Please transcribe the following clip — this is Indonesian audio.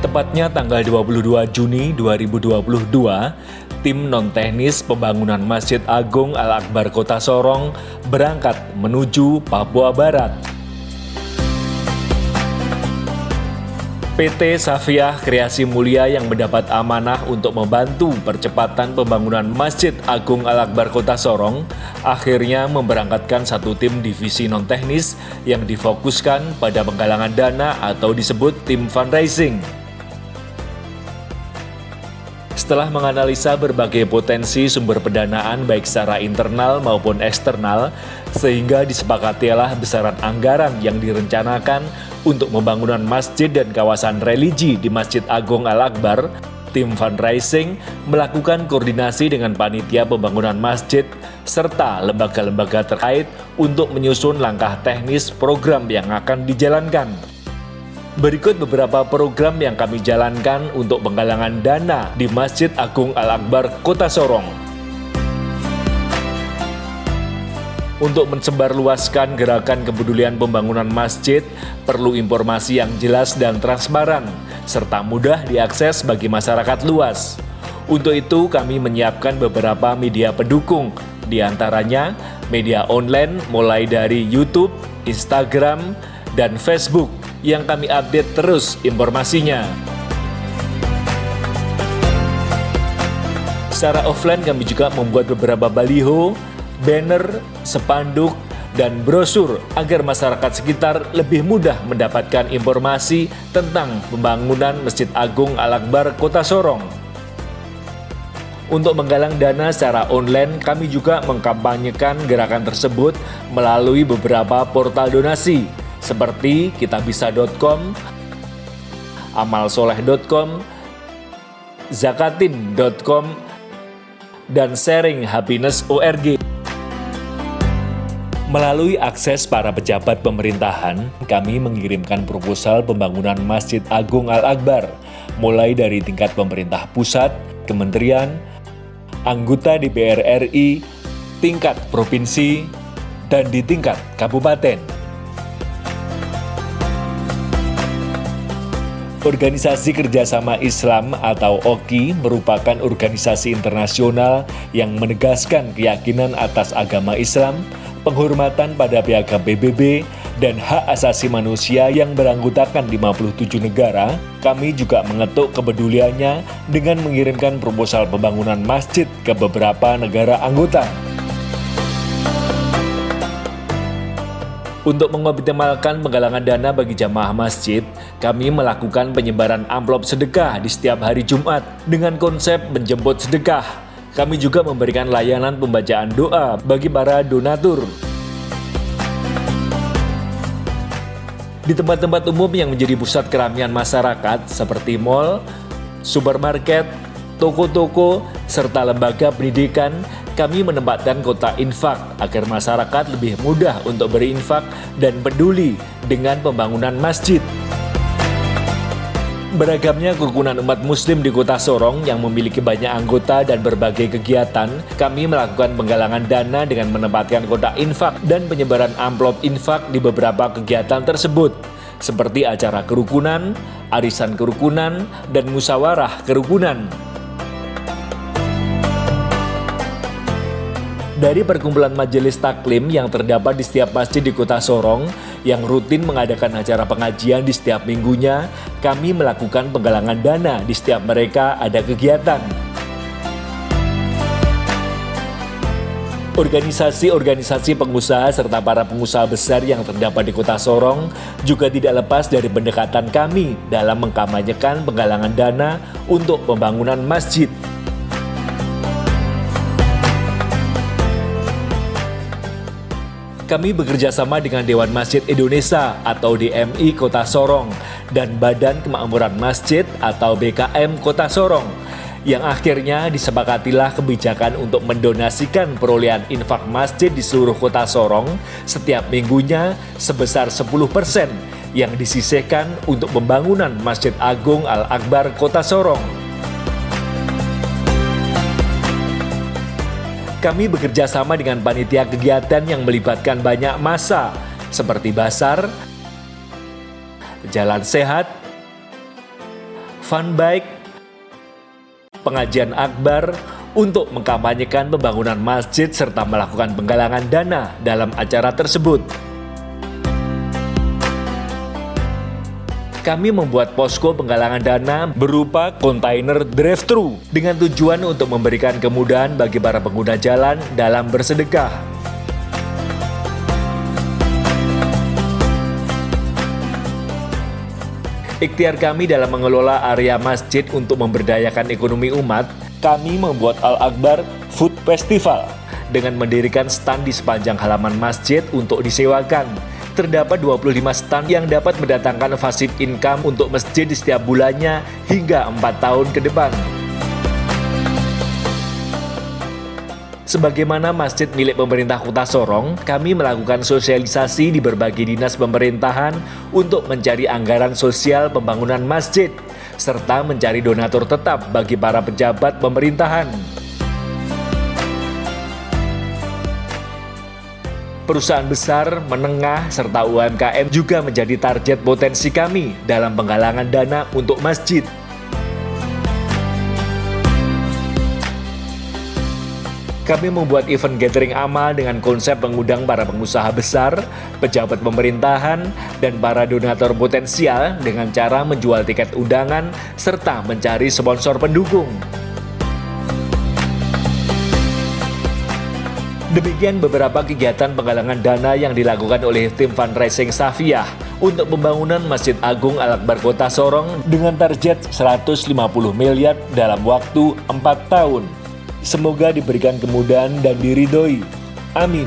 Tepatnya tanggal 22 Juni 2022, tim non-teknis pembangunan Masjid Agung Al-Akbar Kota Sorong berangkat menuju Papua Barat. PT Safiah Kreasi Mulia yang mendapat amanah untuk membantu percepatan pembangunan Masjid Agung Al-Akbar Kota Sorong akhirnya memberangkatkan satu tim divisi non-teknis yang difokuskan pada penggalangan dana atau disebut tim fundraising. Setelah menganalisa berbagai potensi sumber pendanaan baik secara internal maupun eksternal, sehingga disepakatilah besaran anggaran yang direncanakan untuk pembangunan masjid dan kawasan religi di Masjid Agung Al-Akbar, tim fundraising melakukan koordinasi dengan panitia pembangunan masjid serta lembaga-lembaga terkait untuk menyusun langkah teknis program yang akan dijalankan. Berikut beberapa program yang kami jalankan untuk penggalangan dana di Masjid Agung Al-Akbar Kota Sorong. Untuk mensebarluaskan gerakan kepedulian pembangunan masjid, perlu informasi yang jelas dan transparan, serta mudah diakses bagi masyarakat luas. Untuk itu, kami menyiapkan beberapa media pendukung, di antaranya media online mulai dari YouTube, Instagram, dan Facebook, yang kami update terus informasinya. Secara offline kami juga membuat beberapa baliho, banner, spanduk, dan brosur agar masyarakat sekitar lebih mudah mendapatkan informasi tentang pembangunan Masjid Agung Al-Akbar Kota Sorong. Untuk menggalang dana secara online, kami juga mengkampanyekan gerakan tersebut melalui beberapa portal donasi, seperti kitabisa.com, amalsoleh.com, zakatin.com, dan sharinghappiness.org. Melalui akses para pejabat pemerintahan, kami mengirimkan proposal pembangunan Masjid Agung Al-Akbar, mulai dari tingkat pemerintah pusat, kementerian, anggota DPR RI, tingkat provinsi, dan di tingkat kabupaten. Organisasi Kerjasama Islam atau OKI merupakan organisasi internasional yang menegaskan keyakinan atas agama Islam, penghormatan pada piagam PBB, dan hak asasi manusia yang beranggotakan 57 negara. Kami juga mengetuk kepeduliannya dengan mengirimkan proposal pembangunan masjid ke beberapa negara anggota. Untuk mengoptimalkan penggalangan dana bagi jamaah masjid, kami melakukan penyebaran amplop sedekah di setiap hari Jumat dengan konsep menjemput sedekah. Kami juga memberikan layanan pembacaan doa bagi para donatur. Di tempat-tempat umum yang menjadi pusat keramaian masyarakat seperti mal, supermarket, toko-toko, serta lembaga pendidikan, kami menempatkan kotak infak agar masyarakat lebih mudah untuk berinfak dan peduli dengan pembangunan masjid. Beragamnya kerukunan umat muslim di Kota Sorong yang memiliki banyak anggota dan berbagai kegiatan, kami melakukan penggalangan dana dengan menempatkan kotak infak dan penyebaran amplop infak di beberapa kegiatan tersebut, seperti acara kerukunan, arisan kerukunan, dan musyawarah kerukunan. Dari perkumpulan majelis taklim yang terdapat di setiap masjid di Kota Sorong yang rutin mengadakan acara pengajian di setiap minggunya, kami melakukan penggalangan dana di setiap mereka ada kegiatan. Organisasi-organisasi pengusaha serta para pengusaha besar yang terdapat di Kota Sorong juga tidak lepas dari pendekatan kami dalam mengkampanyekan penggalangan dana untuk pembangunan masjid. Kami bekerja sama dengan Dewan Masjid Indonesia atau DMI Kota Sorong dan Badan Kemakmuran Masjid atau BKM Kota Sorong, yang akhirnya disepakatilah kebijakan untuk mendonasikan perolehan infak masjid di seluruh Kota Sorong setiap minggunya sebesar 10% yang disisihkan untuk pembangunan Masjid Agung Al-Akbar Kota Sorong. Kami bekerja sama dengan panitia kegiatan yang melibatkan banyak massa seperti Basar, Jalan Sehat, fun bike, pengajian akbar untuk mengkampanyekan pembangunan masjid serta melakukan penggalangan dana dalam acara tersebut. Kami membuat posko penggalangan dana berupa kontainer drive-thru dengan tujuan untuk memberikan kemudahan bagi para pengguna jalan dalam bersedekah. Ikhtiar kami dalam mengelola area masjid untuk memberdayakan ekonomi umat, kami membuat Al-Akbar Food Festival dengan mendirikan stand di sepanjang halaman masjid untuk disewakan. Terdapat 25 stand yang dapat mendatangkan passive income untuk masjid di setiap bulannya hingga 4 tahun ke depan. Sebagaimana masjid milik pemerintah Kota Sorong, kami melakukan sosialisasi di berbagai dinas pemerintahan untuk mencari anggaran sosial pembangunan masjid, serta mencari donatur tetap bagi para pejabat pemerintahan. Perusahaan besar, menengah, serta UMKM juga menjadi target potensi kami dalam penggalangan dana untuk masjid. Kami membuat event gathering amal dengan konsep mengundang para pengusaha besar, pejabat pemerintahan, dan para donatur potensial dengan cara menjual tiket undangan serta mencari sponsor pendukung. Demikian beberapa kegiatan penggalangan dana yang dilakukan oleh tim fundraising Safiyah untuk pembangunan Masjid Agung Al-Akbar Kota Sorong dengan target 150 miliar dalam waktu 4 tahun. Semoga diberikan kemudahan dan diridhoi. Amin.